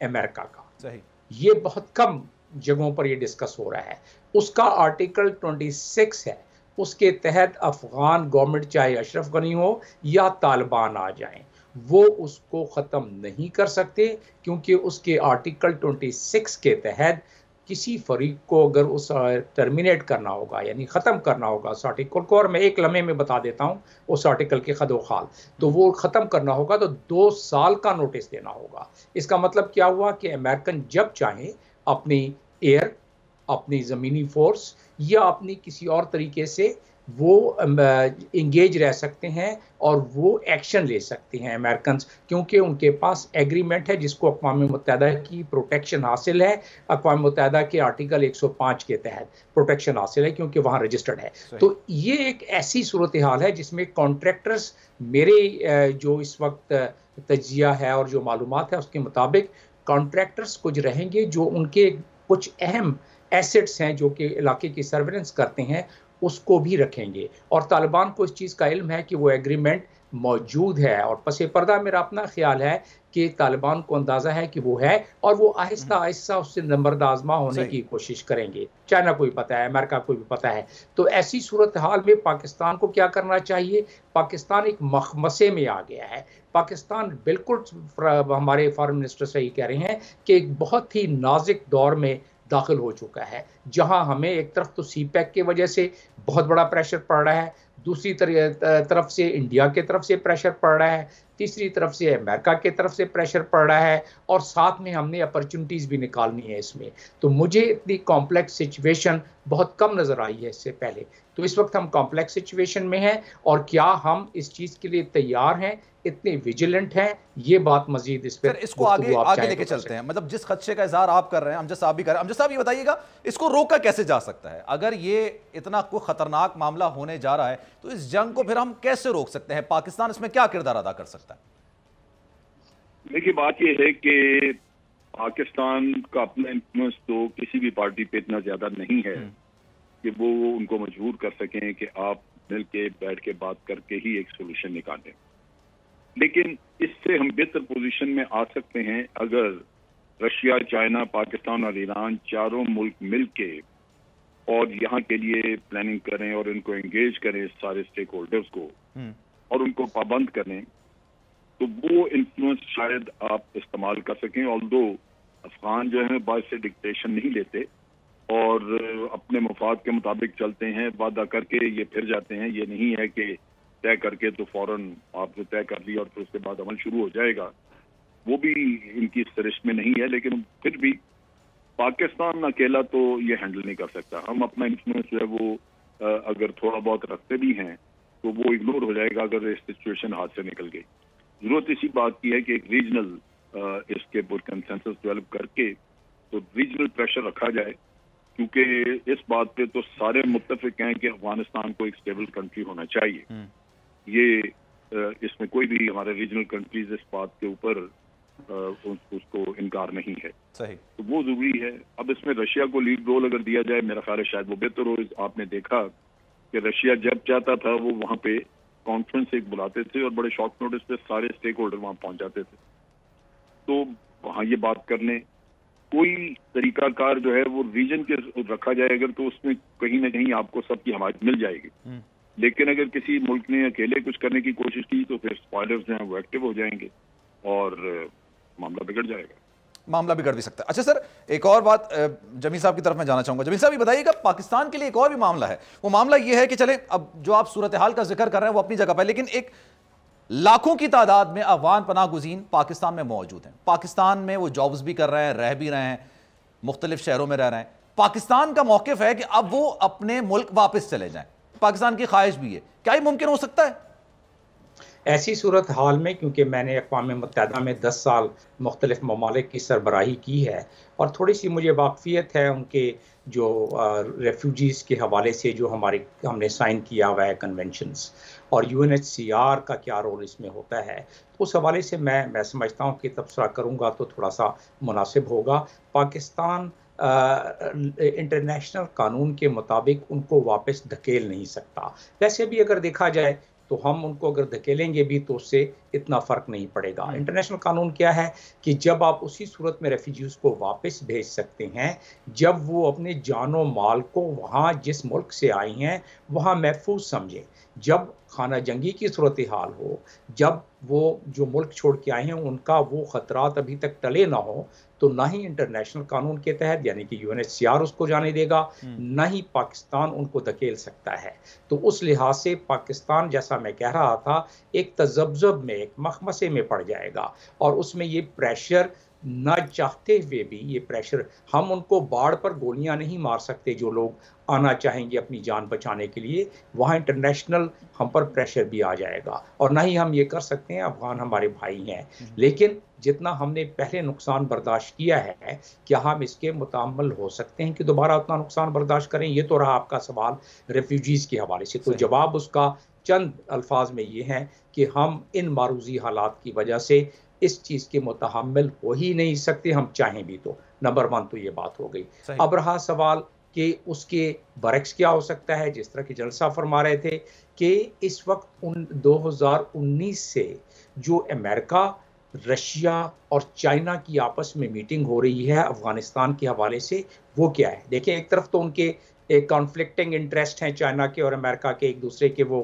امریکہ کا. یہ بہت کم جگہوں پر یہ ڈسکس ہو رہا ہے. اس کا آرٹیکل 26 ہے، اس کے تحت افغان گورنمنٹ چاہے اشرف غنی ہو یا طالبان آ جائیں، وہ اس کو ختم نہیں کر سکتے، کیونکہ اس کے آرٹیکل 26 کے تحت کسی فریق کو اگر اس ٹرمینیٹ کرنا ہوگا، یعنی ختم کرنا ہوگا اس آرٹیکل کو، اور میں ایک لمحے میں بتا دیتا ہوں اس آرٹیکل کے خد و خال، تو وہ ختم کرنا ہوگا تو 2 سال کا نوٹس دینا ہوگا. اس کا مطلب کیا ہوا کہ امریکن جب چاہیں اپنی ایئر، اپنی زمینی فورس یا اپنی کسی اور طریقے سے وہ انگیج رہ سکتے ہیں اور وہ ایکشن لے سکتے ہیں امریکنز، کیونکہ ان کے پاس ایگریمنٹ ہے جس کو اقوام متحدہ کی پروٹیکشن حاصل ہے. اقوام متحدہ کے آرٹیکل 105 کے تحت پروٹیکشن حاصل ہے کیونکہ وہاں رجسٹرڈ ہے. تو یہ ایک ایسی صورتحال ہے جس میں کانٹریکٹرز، میرے جو اس وقت تجزیہ ہے اور جو معلومات ہے اس کے مطابق کانٹریکٹرز کچھ رہیں گے جو ان کے کچھ اہم ایسٹس ہیں جو کہ علاقے کی سرویلنس کرتے ہیں، اس کو بھی رکھیں گے. اور طالبان کو اس چیز کا علم ہے کہ وہ ایگریمنٹ موجود ہے، اور پس پردہ میرا اپنا خیال ہے کہ طالبان کو اندازہ ہے کہ وہ ہے، اور وہ آہستہ آہستہ اس سے نمبرد آزما ہونے کی کوشش کریں گے. چائنا کو بھی پتہ ہے، امریکہ کو بھی پتہ ہے. تو ایسی صورتحال میں پاکستان کو کیا کرنا چاہیے؟ پاکستان ایک مخمصے میں آ گیا ہے. پاکستان بالکل ہمارے فارن منسٹر صحیح کہہ رہے ہیں کہ ایک بہت ہی نازک دور میں داخل ہو چکا ہے، جہاں ہمیں ایک طرف تو سی پیک کی وجہ سے بہت بڑا پریشر پڑ رہا ہے، دوسری طرف سے انڈیا کی طرف سے پریشر پڑ رہا ہے، تیسری طرف سے امریکہ کی طرف سے پریشر پڑ رہا ہے، اور ساتھ میں ہم نے اپرچونٹیز بھی نکالنی ہے اس میں. تو مجھے اتنی کمپلیکس سچویشن بہت کم نظر آئی ہے اس سے پہلے. تو اس وقت ہم کمپلیکس سچویشن میں ہیں، اور کیا ہم اس چیز کے لیے تیار ہیں، اتنے ویجیلنٹ ہیں، یہ بات مزید اس پہ اس کو آگے لے کے چلتے ہیں. مطلب جس خدشے کا اظہار آپ کر رہے ہیں، امجد صاحب بھی کر رہے ہیں، امجد صاحب یہ بتائیے گا اس کو روکا کیسے جا سکتا ہے؟ اگر یہ اتنا کوئی خطرناک معاملہ ہونے جا رہا ہے تو اس جنگ کو پھر ہم کیسے روک سکتے ہیں؟ پاکستان اس میں کیا کردار ادا کر سکتا ہے؟ دیکھیے، بات یہ ہے کہ پاکستان کا اپنا انفلوئنس تو کسی بھی پارٹی پہ اتنا زیادہ نہیں ہے کہ وہ ان کو مجبور کر سکیں کہ آپ مل کے بیٹھ کے بات کر کے ہی ایک سولوشن نکالیں. لیکن اس سے ہم بہتر پوزیشن میں آ سکتے ہیں اگر رشیا، چائنا، پاکستان اور ایران چاروں ملک مل کے اور یہاں کے لیے پلاننگ کریں اور ان کو انگیج کریں، سارے اسٹیک ہولڈرز کو. اور ان کو پابند کریں تو وہ انفلوئنس شاید آپ استعمال کر سکیں. آلدو افغان جو ہیں باعث سے ڈکٹیشن نہیں لیتے اور اپنے مفاد کے مطابق چلتے ہیں, وعدہ کر کے یہ پھر جاتے ہیں. یہ نہیں ہے کہ طے کر کے تو فوراً آپ نے طے کر لیا اور پھر اس کے بعد عمل شروع ہو جائے گا. وہ بھی ان کی سرشت میں نہیں ہے, لیکن پھر بھی پاکستان اکیلا تو یہ ہینڈل نہیں کر سکتا. ہم اپنا انفلوئنس جو ہے وہ اگر تھوڑا بہت رکھتے بھی ہیں تو وہ اگنور ہو جائے گا اگر یہ سچویشن ہاتھ سے نکل گئی. ضرورت اسی بات کی ہے کہ ایک ریجنل اس کے پر کنسنسس ڈیولپ کر کے تو ریجنل پریشر رکھا جائے, کیونکہ اس بات پہ تو سارے متفق ہیں کہ افغانستان کو ایک اسٹیبل کنٹری ہونا چاہیے. یہ اس میں کوئی بھی ہمارے ریجنل کنٹریز اس بات کے اوپر اس کو انکار نہیں ہے. صحیح. تو وہ ضروری ہے. اب اس میں رشیا کو لیڈ رول اگر دیا جائے میرا خیال ہے شاید وہ بہتر ہو. آپ نے دیکھا کہ رشیا جب چاہتا تھا وہ وہاں پہ کانفرنس ایک بلاتے تھے اور بڑے شارٹ نوٹس پہ سارے اسٹیک ہولڈر وہاں پہنچ جاتے تھے. تو وہاں یہ بات کر لیں, کوئی طریقہ کار جو ہے وہ ریجن کے رکھا جائے اگر تو اس میں کہیں نہ کہیں آپ کو سب کی حمایت مل جائے گی. لیکن اگر کسی ملک نے اکیلے کچھ کرنے کی کوشش کی تو پھر اسپائلرز جو ہیں وہ ایکٹیو ہو جائیں گے اور معاملہ بگڑ جائے گا. معاملہ بگڑ بھی سکتا ہے. اچھا سر, ایک اور بات جمیل صاحب کی طرف میں جانا چاہوں گا. جمیل صاحب یہ بتائیے گا, پاکستان کے لیے ایک اور بھی معاملہ ہے. وہ معاملہ یہ ہے کہ چلیں اب جو آپ صورتحال کا ذکر کر رہے ہیں وہ اپنی جگہ پہ, لیکن ایک لاکھوں کی تعداد میں افغان پناہ گزین پاکستان میں موجود ہیں. پاکستان میں وہ جابز بھی کر رہے ہیں, رہ بھی رہے ہیں, مختلف شہروں میں رہ رہے ہیں. پاکستان کا موقف ہے کہ اب وہ اپنے ملک واپس چلے جائیں. پاکستان کی خواہش بھی ہے. کیا یہ ممکن ہو سکتا ہے ایسی صورتحال میں؟ کیونکہ میں نے اقوام متحدہ میں 10 سال مختلف ممالک کی سربراہی کی ہے اور تھوڑی سی مجھے واقفیت ہے ان کے جو ریفیوجیز کے حوالے سے جو ہم نے سائن کیا ہوا ہے کنونشنز, اور UNHCR کا کیا رول اس میں ہوتا ہے. اس حوالے سے میں سمجھتا ہوں کہ تبصرہ کروں گا تو تھوڑا سا مناسب ہوگا. پاکستان انٹرنیشنل قانون کے مطابق ان کو واپس دھکیل نہیں سکتا. ویسے بھی اگر دیکھا جائے تو ہم ان کو اگر دھکیلیں گے بھی تو اس سے اتنا فرق نہیں پڑے گا. انٹرنیشنل قانون کیا ہے کہ جب آپ اسی صورت میں ریفیوجیز کو واپس بھیج سکتے ہیں جب وہ اپنے جان و مال کو وہاں جس ملک سے آئی ہیں وہاں محفوظ سمجھیں. جب خانہ جنگی کی صورتحال ہو, جب وہ جو ملک چھوڑ کے آئے ہیں ان کا وہ خطرات ابھی تک ٹلے نہ ہو, تو نہ ہی انٹرنیشنل قانون کے تحت یعنی کہ UNHCR اس کو جانے دے گا, نہ ہی پاکستان ان کو دھکیل سکتا ہے. تو اس لحاظ سے پاکستان, جیسا میں کہہ رہا تھا, ایک تذبذب میں, ایک مخمصے میں پڑ جائے گا. اور اس میں یہ پریشر نہ چاہتے ہوئے بھی, یہ پریشر, ہم ان کو باڑ پر گولیاں نہیں مار سکتے جو لوگ آنا چاہیں گے اپنی جان بچانے کے لیے. وہاں انٹرنیشنل ہم پر پریشر بھی آ جائے گا اور نہ ہی ہم یہ کر سکتے ہیں. افغان ہمارے بھائی ہیں, لیکن جتنا ہم نے پہلے نقصان برداشت کیا ہے کیا ہم اس کے متحمل ہو سکتے ہیں کہ دوبارہ اتنا نقصان برداشت کریں؟ یہ تو رہا آپ کا سوال ریفیوجیز کے حوالے سے. تو جواب اس کا چند الفاظ میں یہ ہے کہ ہم ان معروضی حالات کی وجہ سے اس چیز کے متحمل ہو ہی نہیں سکتے, ہم چاہیں بھی تو. نمبر 1 تو یہ بات ہو گئی. اب رہا سوال کہ اس کے برعکس کیا ہو سکتا ہے. جس طرح کہ جلسہ فرما رہے تھے کہ اس وقت 2019 سے جو امریکہ, رشیا اور چائنا کی آپس میں میٹنگ ہو رہی ہے افغانستان کے حوالے سے, وہ کیا ہے؟ دیکھیں, ایک طرف تو ان کے ایک کانفلکٹنگ انٹرسٹ ہیں چائنا کے اور امریکہ کے, ایک دوسرے کے وہ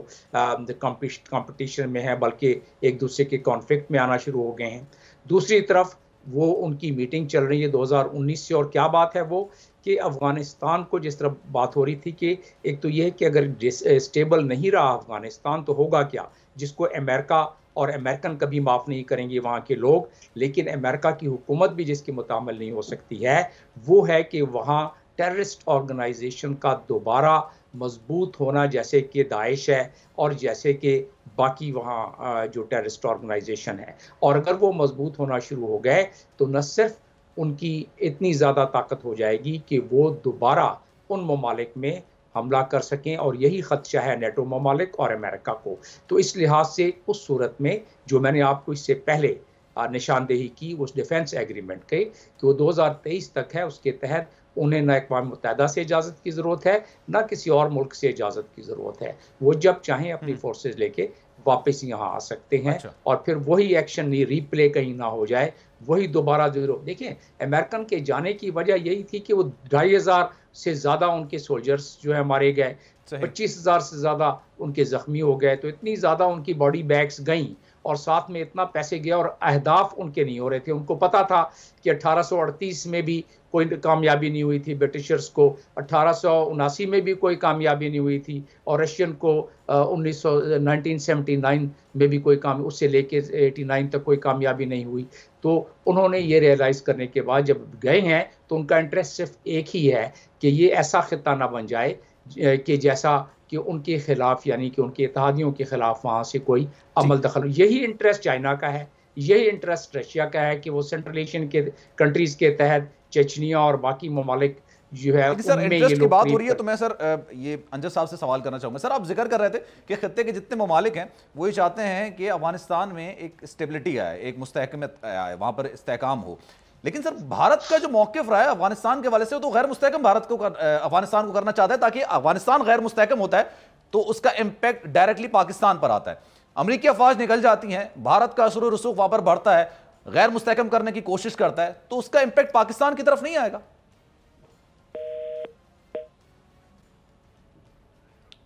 کمپٹیشن میں ہے, بلکہ ایک دوسرے کے کانفلکٹ میں آنا شروع ہو گئے ہیں. دوسری طرف وہ ان کی میٹنگ چل رہی ہے 2019 سے, اور کیا بات ہے وہ کہ افغانستان کو جس طرح بات ہو رہی تھی کہ ایک تو یہ کہ اگر اسٹیبل نہیں رہا افغانستان تو ہوگا کیا, جس کو امریکہ اور امریکن کبھی معاف نہیں کریں گے وہاں کے لوگ, لیکن امریکہ کی حکومت بھی جس کی متحمل نہیں ہو سکتی ہے وہ ہے کہ وہاں ٹیررسٹ آرگنائزیشن کا دوبارہ مضبوط ہونا, جیسے کہ داعش ہے اور جیسے کہ باقی وہاں جو ٹیررسٹ آرگنائزیشن ہے. اور اگر وہ مضبوط ہونا شروع ہو گئے تو نہ صرف ان کی اتنی زیادہ طاقت ہو جائے گی کہ وہ دوبارہ ان ممالک میں حملہ کر سکیں, اور یہی خدشہ ہے نیٹو ممالک اور امریکہ کو. تو اس لحاظ سے اس صورت میں جو میں نے آپ کو اس سے پہلے نشاندہی کی اس ڈیفنس ایگریمنٹ کے کہ وہ 2023 تک ہے, اس کے تحت انہیں نہ اقوام متحدہ سے اجازت کی ضرورت ہے نہ کسی اور ملک سے اجازت کی ضرورت ہے. وہ جب چاہیں اپنی فورسز لے کے واپس یہاں آ سکتے ہیں, اور پھر وہی ایکشن نہیں, ری پلے کہیں نہ ہو جائے, وہی دوبارہ ضرور. دیکھیں, امریکن کے جانے کی وجہ یہی تھی کہ وہ 2500 سے زیادہ ان کے سولجرز جو ہیں مارے گئے, 25,000 से ज़्यादा उनके ज़ख्मी हो गए। तो इतनी ज़्यादा उनकी बॉडी बैग्स गईं और साथ में इतना पैसे गया और अहदाफ उनके नहीं हो रहे थे। उनको पता था कि 1838 में भी कोई कामयाबी नहीं हुई थी ब्रिटिशर्स को, 1879 में भी कोई कामयाबी नहीं हुई थी, और रशियन को 1979 में भी कोई उससे लेके 89 तक कोई कामयाबी नहीं हुई। तो उन्होंने ये रियलाइज़ करने के बाद जब गए हैं तो उनका इंटरेस्ट सिर्फ एक ही है कि ये ऐसा खिता ना बन जाए कि जैसा कि उनके खिलाफ, यानी कि उनके इत्तेहादियों के खिलाफ वहाँ से कोई अमल दखल। यही इंटरेस्ट चाइना का है, यही इंटरेस्ट रशिया का है कि वो सेंट्रल एशियन के कंट्रीज़ के तहत चेचनिया और बाकी ममालिक जो है सर इंटरेस्ट की बात हो रही है तो मैं सर ये अंजद साहब से सवाल करना चाहूँगा। सर आप जिक्र कर रहे थे कि खत्ते के जितने ममालिक हैं वो ये चाहते हैं कि अफगानिस्तान में एक स्टेबिलिटी आए, एक मुस्तहकमियत आए, वहाँ पर इस्तेहकाम हो। लेकिन सर भारत का जो मौक़िफ़ रहा है अफगानिस्तान के वाले से, तो गैर मुस्तहकम भारत को अफगानिस्तान को करना चाहता है, ताकि अफगानिस्तान गैर मुस्तहकम होता है तो उसका इम्पैक्ट डायरेक्टली पाकिस्तान पर आता है। अमरीकी अफवाज निकल जाती हैं, भारत का असर रसूख वहाँ पर बढ़ता है, गैर मुस्तहकम करने की कोशिश करता है, तो उसका इम्पैक्ट पाकिस्तान की तरफ नहीं आएगा?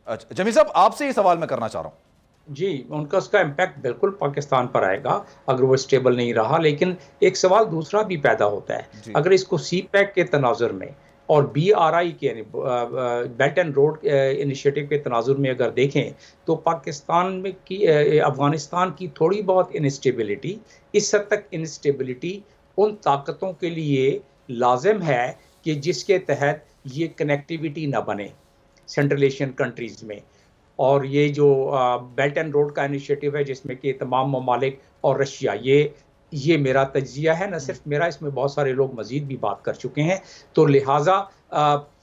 अच्छा जमील साहब आपसे ये सवाल मैं करना चाह रहा हूँ। जी, उनका उसका इम्पैक्ट बिल्कुल पाकिस्तान पर आएगा अगर वो स्टेबल नहीं रहा। लेकिन एक सवाल दूसरा भी पैदा होता है, अगर इसको सी पैक के तनाजुर में और BRI के यानी बेल्ट एंड रोड इनिशिएटिव के तनाजुर में अगर देखें तो पाकिस्तान में की अफगानिस्तान की थोड़ी बहुत इंस्टेबिलिटी, इस हद तक इंस्टेबिलिटी उन ताकतों के लिए लाजिम है कि जिसके तहत ये कनेक्टिविटी ना बने सेंट्रल एशियन कंट्रीज़ में। और ये जो बेल्ट एंड रोड का इनिशिएटिव है जिसमें कि तमाम ममालिक और रशिया, ये मेरा तज्जिया है, न सिर्फ मेरा, इसमें बहुत सारे लोग मज़ीद भी बात कर चुके हैं। तो लिहाजा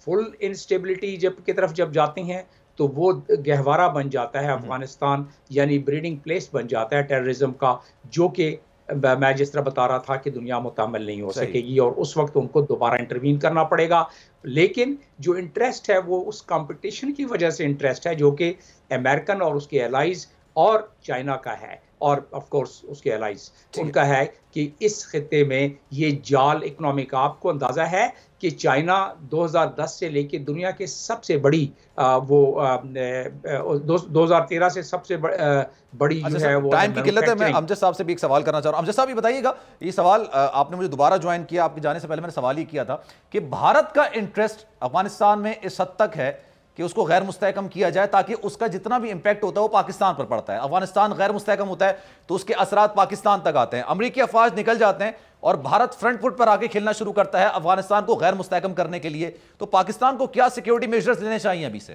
फुल इंस्टेबिलिटी की तरफ जब जाते हैं तो वो गहवारा बन जाता है अफगानिस्तान, यानी ब्रीडिंग प्लेस बन जाता है टेररिज्म का, जो कि मैं जिस तरह बता रहा था कि दुनिया मुतामिल नहीं हो सकेगी और उस वक्त उनको दोबारा इंटरवीन करना पड़ेगा। लेकिन जो इंटरेस्ट है वो उस कंपटीशन की वजह से इंटरेस्ट है जो कि अमेरिकन और उसके एलाइज और चाइना का है, और ऑफ कोर्स उसके एलाइज उनका है कि इस खित्ते में ये जाल इकोनॉमिक, आपको अंदाज़ा है कि चाइना 2010 से लेके दुनिया के सबसे बड़ी 2013 से सबसे बड़ी जो है वो टाइम की किल्लत है। मैं अमजद साहब से भी एक सवाल करना चाह रहा हूँ। अमजद साहब ये बताइएगा, ये सवाल आपने मुझे दोबारा ज्वाइन किया, आपके जाने से पहले मैंने सवाल ये किया था कि भारत का इंटरेस्ट अफगानिस्तान में इस हद तक है कि उसको गैर मुस्तहकम किया जाए ताकि उसका जितना भी इंपैक्ट होता है वो पाकिस्तान पर पड़ता है। अफगानिस्तान गैर मुस्तहकम होता है तो उसके असरात पाकिस्तान तक आते हैं। अमरीकी अफवाज निकल जाते हैं और भारत फ्रंट फुट पर आके खेलना शुरू करता है अफगानिस्तान को गैर मुस्तहकम करने के लिए। तो पाकिस्तान को क्या सिक्योरिटी मेजर्स लेने चाहिए अभी से?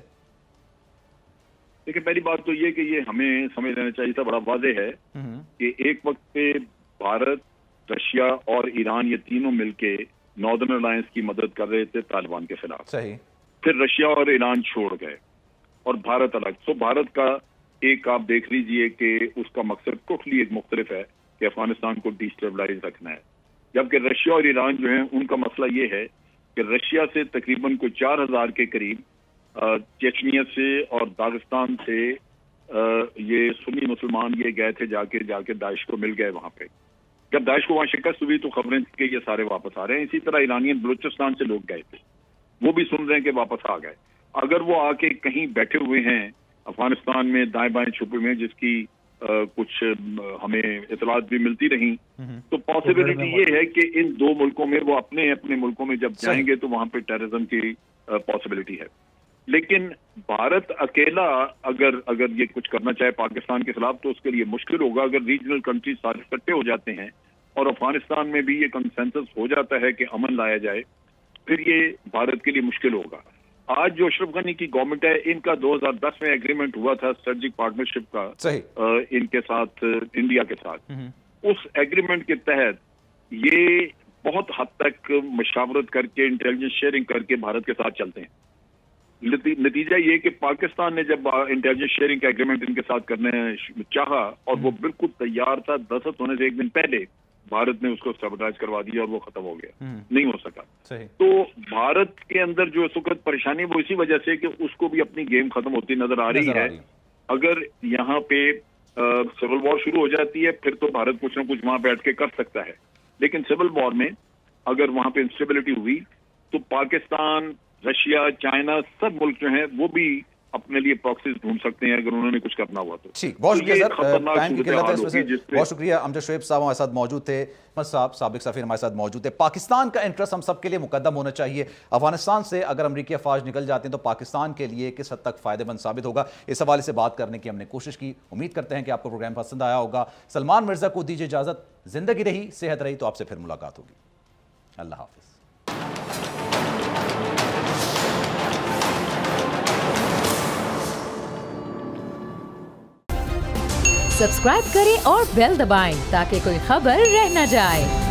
देखिए, पहली बात तो ये कि ये हमें समझ लेना चाहिए था, बड़ा वाज़ेह है कि एक वक्त पे भारत, रशिया और ईरान ये तीनों मिलके नॉर्दर्न अलायंस की मदद कर रहे थे तालिबान के खिलाफ। सही। फिर रशिया और ईरान छोड़ गए और भारत अलग। तो भारत का एक आप देख लीजिए कि उसका मकसद टोटली एक मुख्तलिफ है कि अफगानिस्तान को डिस्टेबलाइज रखना है, जबकि रशिया और ईरान जो है उनका मसला ये है कि रशिया से तकरीबन कोई 4000 के करीब चेचनिया से और दागिस्तान से ये सुन्नी मुसलमान ये गए थे, जाके दाइश को मिल गए वहां पे। जब दाइश को वहां शिकस्त हुई तो खबरें थी कि ये सारे वापस आ रहे हैं। इसी तरह ईरानियन बलूचिस्तान से लोग गए थे, वो भी सुन रहे हैं कि वापस आ गए। अगर वो आके कहीं बैठे हुए हैं अफगानिस्तान में दाएं बाएं छुपे हुए, जिसकी कुछ हमें इतलात भी मिलती रही, तो पॉसिबिलिटी ये है कि इन दो मुल्कों में वो अपने अपने मुल्कों में जब जाएंगे तो वहां पे टेररिज्म की पॉसिबिलिटी है। लेकिन भारत अकेला अगर ये कुछ करना चाहे पाकिस्तान के खिलाफ तो उसके लिए मुश्किल होगा। अगर रीजनल कंट्रीज सारे इकट्ठे हो जाते हैं और अफगानिस्तान में भी ये कंसेंसस हो जाता है कि अमन लाया जाए, फिर ये भारत के लिए मुश्किल होगा। आज जो अशरफ गनी की गवर्नमेंट है, इनका 2010 में एग्रीमेंट हुआ था स्ट्रेटेजिक पार्टनरशिप का इनके साथ, इंडिया के साथ। उस एग्रीमेंट के तहत ये बहुत हद तक मशावरत करके, इंटेलिजेंस शेयरिंग करके भारत के साथ चलते हैं। नतीजा ये कि पाकिस्तान ने जब इंटेलिजेंस शेयरिंग का एग्रीमेंट इनके साथ करने चाहा और वो बिल्कुल तैयार था, दस्तखत होने से एक दिन पहले भारत ने उसको सबटाइज करवा दिया और वो खत्म हो गया, नहीं हो सका। तो भारत के अंदर जो इस वक्त परेशानी वो इसी वजह से कि उसको भी अपनी गेम खत्म होती नजर आ रही है। अगर यहाँ पे सिविल वॉर शुरू हो जाती है फिर तो भारत कुछ ना कुछ वहां बैठ के कर सकता है, लेकिन सिविल वॉर में अगर वहां पे इंस्टेबिलिटी हुई तो पाकिस्तान, रशिया, चाइना सब मुल्क जो हैं वो भी अपने लिए प्रॉक्सीज ढूंढ सकते हैं अगर उन्होंने कुछ करना हुआ तो। ठीक, बहुत शुक्रिया सर, टाइम की किल्लत है इस वजह से बहुत शुक्रिया। अमजद शोएब साहब हमारे साथ मौजूद थे, साहब साबिक सफीर हमारे साथ मौजूद थे। पाकिस्तान का इंटरेस्ट हम सब के लिए मुकद्दम होना चाहिए। अफगानिस्तान से अगर अमरीकी अफवाज निकल जाते हैं तो पाकिस्तान के लिए किस हद तक फायदेमंद साबित होगा, इस हवाले से बात करने की हमने कोशिश की। उम्मीद करते हैं कि आपको प्रोग्राम पसंद आया होगा। सलमान मिर्जा को दीजिए इजाजत, जिंदगी रही सेहत रही तो आपसे फिर मुलाकात होगी। अल्लाह हाफिज। सब्सक्राइब करें और बेल दबाएं ताकि कोई खबर रह न जाए।